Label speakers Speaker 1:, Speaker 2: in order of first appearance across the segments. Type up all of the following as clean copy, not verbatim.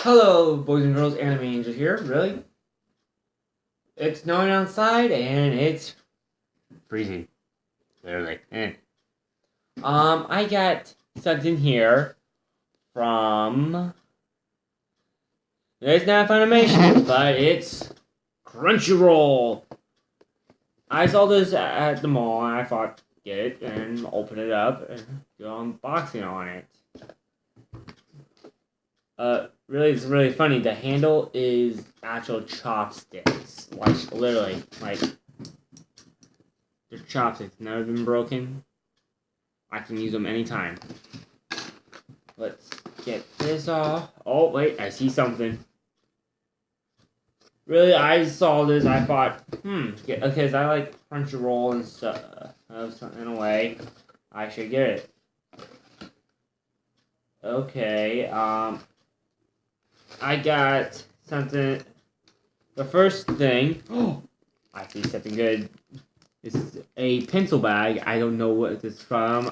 Speaker 1: Hello, boys and girls, Anime Angel here. Really? It's snowing outside and it's freezing. Literally. I got something here from. It's not Funimation, but it's Crunchyroll. I saw this at the mall and I thought, get it and open it up and do an unboxing on it. Really, it's really funny. The handle is actual chopsticks. Like, literally, like, they're chopsticks. Never been broken. I can use them anytime. Let's get this off. Oh, wait, I see something. Really, I saw this, I thought, because I like Crunchyroll and stuff, in a way, I should get it. Okay, I got something. The first thing, I see something good. This is a pencil bag. I don't know what this is from.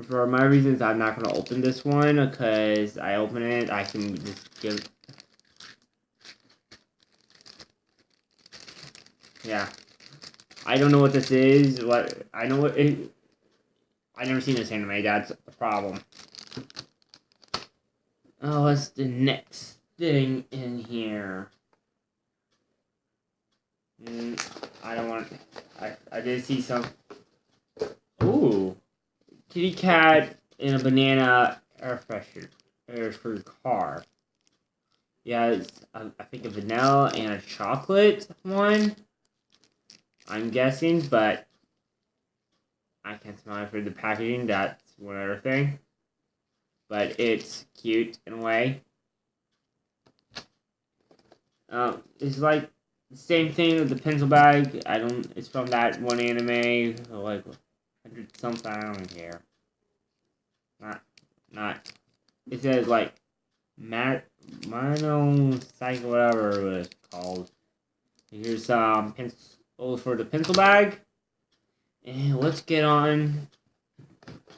Speaker 1: For my reasons, I'm not going to open this one, because I open it, I can just give. Yeah. I don't know what this is. I know what it. I've never seen this anime. That's the problem. Oh, what's the next thing in here? I don't want. I did see some. Ooh, kitty cat and a banana air freshener for your car. Yeah, it's, I think a vanilla and a chocolate one. I'm guessing, but I can't smell it for the packaging. That's one other thing. But it's cute in a way. It's like the same thing with the pencil bag. It's from that one anime, like 100 something. I don't care. Not. It says like monocycle, whatever it was called. Here's some pencils for the pencil bag. And let's get on.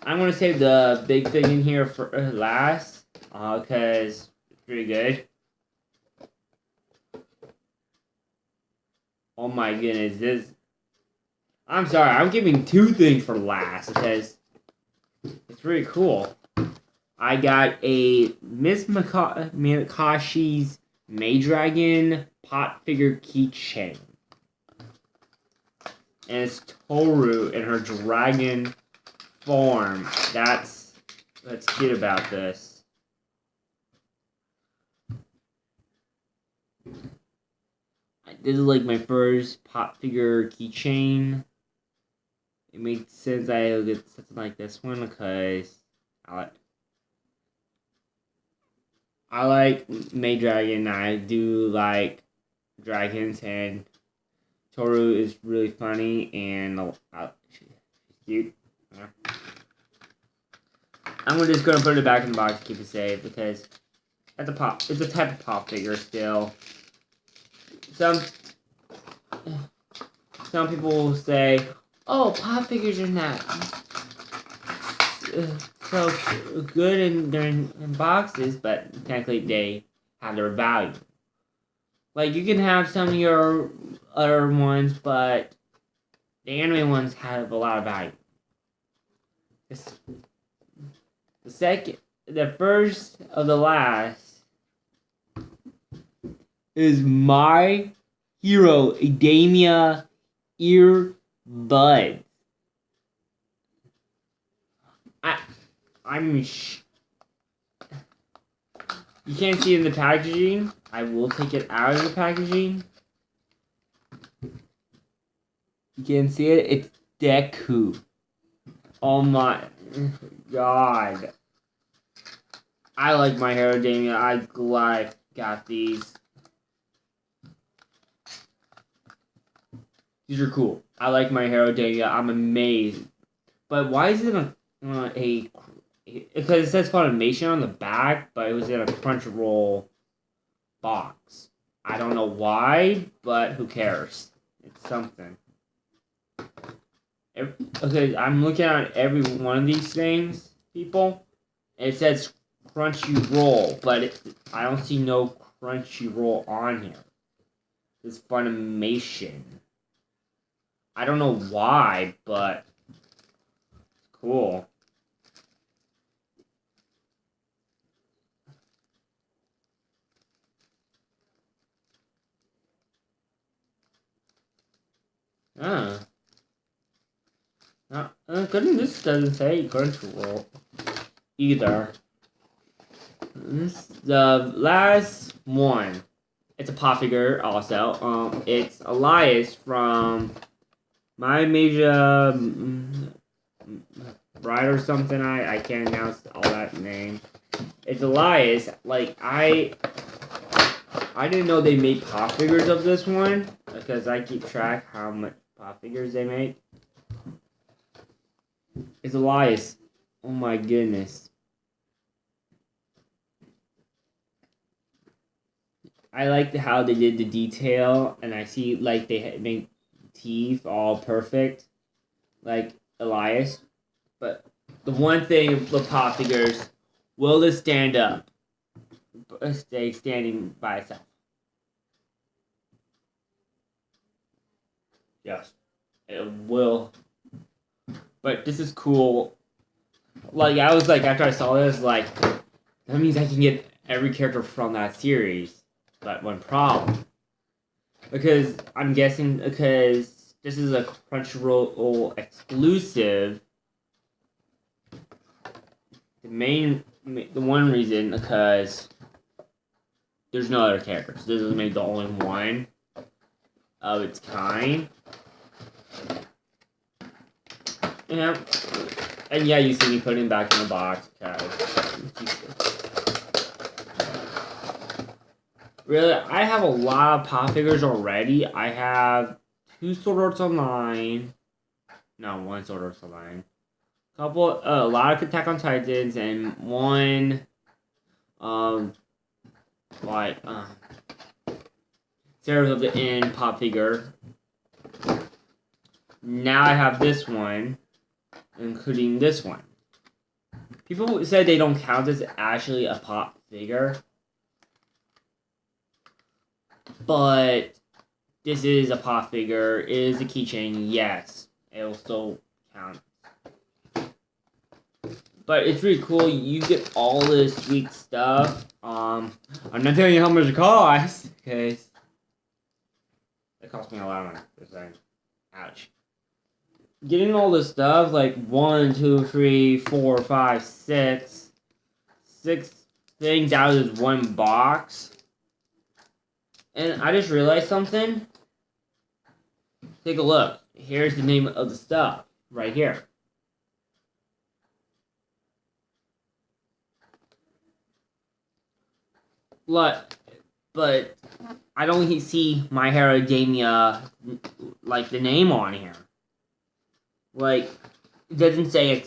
Speaker 1: I'm going to save the big thing in here for last, because it's pretty good. Oh my goodness, I'm sorry, I'm giving two things for last, because it's really cool. I got a Miss Mikashi's Maydragon pot figure keychain. And it's Toru in her dragon form. That's what's cute about this. This is like my first pop figure keychain. It makes sense I would get something like this one because I like Maydragon. I do like dragons, and Toru is really funny and she's cute. Yeah. I'm just gonna put it back in the box to keep it safe because it's a type of pop figure still. Some people will say, "Oh, pop figures are not so good in boxes," but technically they have their value. Like, you can have some of your other ones, but the anime ones have a lot of value. The first of the last is My Hero Academia earbuds. You can't see it in the packaging. I will take it out of the packaging. You can see it. It's Deku. Oh my god. I like My Hero Academia. I'm glad I got these. These are cool. I like My Hero Academia. I'm amazed. But why is it because it says Funimation on the back, but it was in a Crunchyroll box. I don't know why, but who cares? It's something. Okay, I'm looking at every one of these things, people. It says Crunchyroll, but I don't see no Crunchyroll on here. It's Funimation. I don't know why, but it's cool. Goodness, this doesn't say Crunchyroll either. This the last one. It's a pop figure also. It's Elias from My Major Bride or something. I can't announce all that name. It's Elias. Like I didn't know they made pop figures of this one because I keep track how much pop figures they make. It's Elias. Oh my goodness. I like how they did the detail, and I see like they make teeth all perfect, like Elias. But the one thing with pop figures, will it stand up? Stay standing by itself. Yes, it will. But this is cool. Like I was like after I saw this, like that means I can get every character from that series. But one problem, because I'm guessing because this is a Crunchyroll exclusive. The one reason because there's no other characters. This is maybe the only one of its kind. Yeah, and yeah, you see me putting it back in the box because. Really, I have a lot of pop figures already. I have 2 Sword Arts Online. No, 1 Sword Arts Online. A lot of Attack on Titans and 1, Sarah's of the End pop figure. Now I have this one, including this one. People said they don't count as actually a pop figure. But this is a pop figure. It is a keychain. Yes, it will still count. But it's really cool. You get all this sweet stuff. I'm not telling you how much it costs because it cost me a lot of money. Ouch. Getting all this stuff like 1, 2, 3, 4, 5, 6 things out of this one box. And I just realized something. Take a look. Here's the name of the stuff. Right here. But I don't see My Hero Academia, like, the name on here. Like, it doesn't say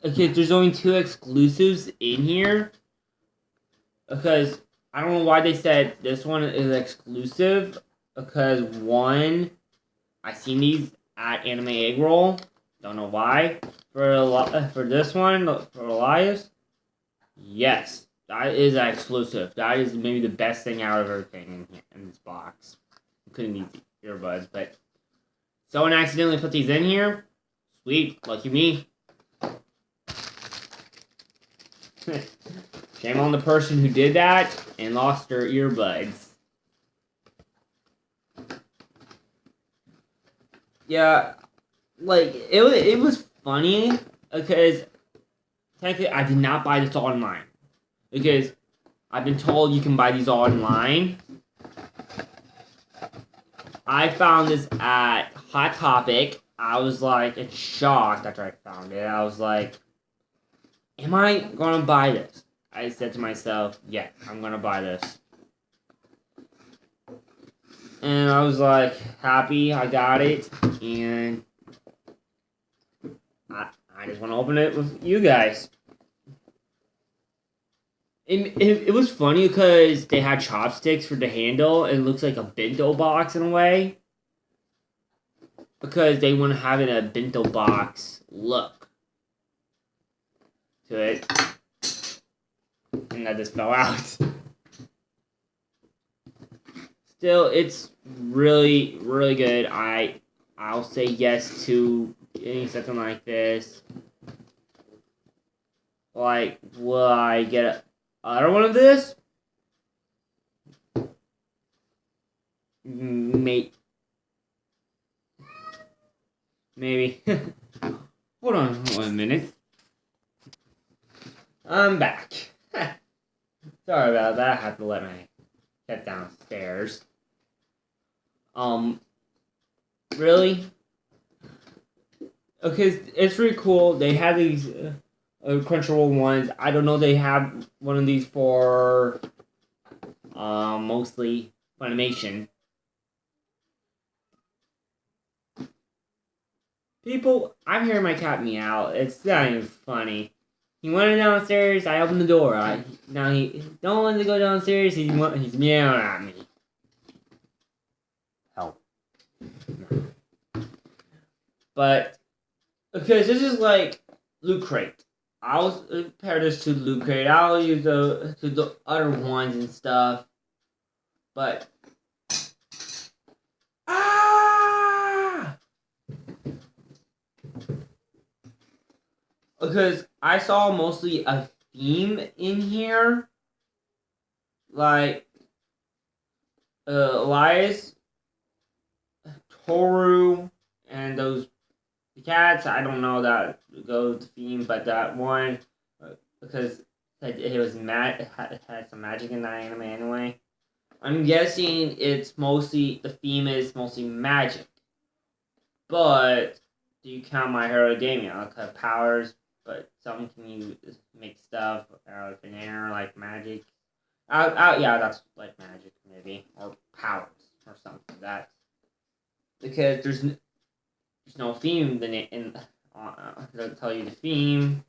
Speaker 1: okay, there's only 2 exclusives in here. Because I don't know why they said this one is exclusive. Because 1, I seen these at Anime Egg Roll. Don't know why. For this one, for Elias, yes, that is exclusive. That is maybe the best thing out of everything in this box, including these earbuds. But someone accidentally put these in here. Sweet, lucky me. Shame on the person who did that and lost their earbuds. Yeah, like, it was funny because technically I did not buy this online. Because I've been told you can buy these online. I found this at Hot Topic. I was like, it's shocked after I found it. I was like, am I going to buy this? I said to myself, yeah, I'm going to buy this. And I was like, happy I got it. And I just want to open it with you guys. It was funny because they had chopsticks for the handle. And it looks like a bento box in a way. Because they want to have it a bento box look to it. and that just fell out. Still, it's really, really good. I'll say yes to getting something like this. Like, will I get another one of this? Maybe. Hold on 1 minute. I'm back. Sorry about that. I have to let my cat downstairs. Really? Okay, it's really cool. They have these Crunchyroll ones. I don't know. They have one of these for mostly Funimation. People, I'm hearing my cat meow. It's not even funny. He went downstairs. I opened the door. Now he don't want to go downstairs. He's meowing at me. Help. But because this is like Loot Crate. I'll compare this to Loot Crate. I'll use the other ones and stuff. But because I saw mostly a theme in here, like Elias, Toru, and those cats. I don't know that goes theme, but that one because it was it had some magic in that anime anyway. I'm guessing it's mostly the theme is mostly magic, but do you count My Hero Academia? Like have powers, but some can you make stuff out of an air like magic. Yeah, that's like magic maybe or powers or something like that. Because there's no theme in doesn't tell you the theme.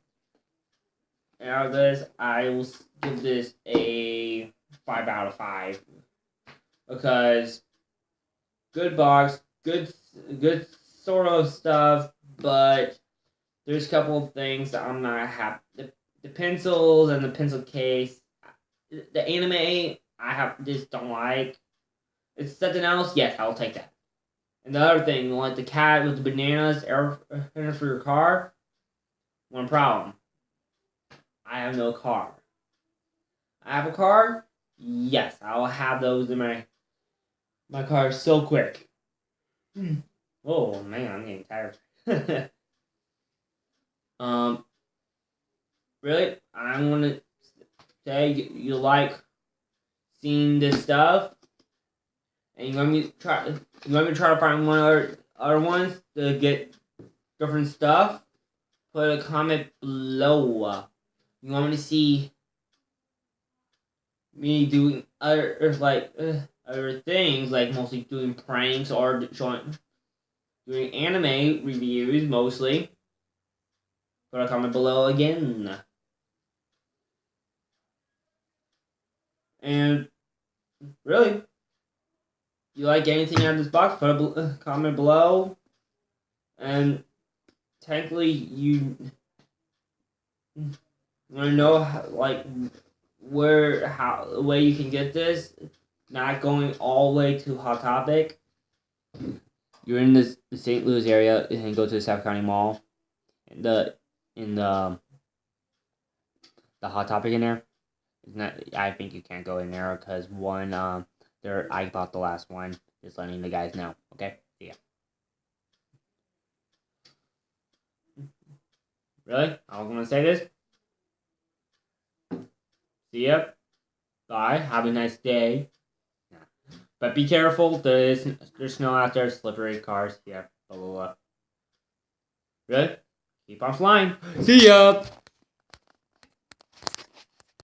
Speaker 1: And out of this, I will give this a 5 out of 5 because good box, good sort of stuff, but there's a couple of things that I'm not happy. The pencils and the pencil case, the anime I just don't like. It's something else. Yes, I'll take that. And the other thing, like the cat with the bananas air for your car. One problem. I have no car. I have a car? Yes, I'll have those in my car so quick. Oh man, I'm getting tired. Really? I'm gonna say you like seeing this stuff, and you want me to try to find one other ones to get different stuff. Put a comment below. You want me to see me doing other things, like mostly doing pranks or doing anime reviews mostly. Put a comment below again. And really, you like anything out of this box? Put a comment below. And technically, you want to know the way you can get this, not going all the way to Hot Topic. You're in the St. Louis area and go to the South County Mall. The Hot Topic in there. I think you can't go in there because one, I bought the last one. Just letting the guys know. Okay, see ya. Really? I was gonna say this. See ya. Bye. Have a nice day. Yeah. But be careful. There's snow out there. Slippery cars. Yeah. Blah blah blah. Really? Keep on flying. See ya.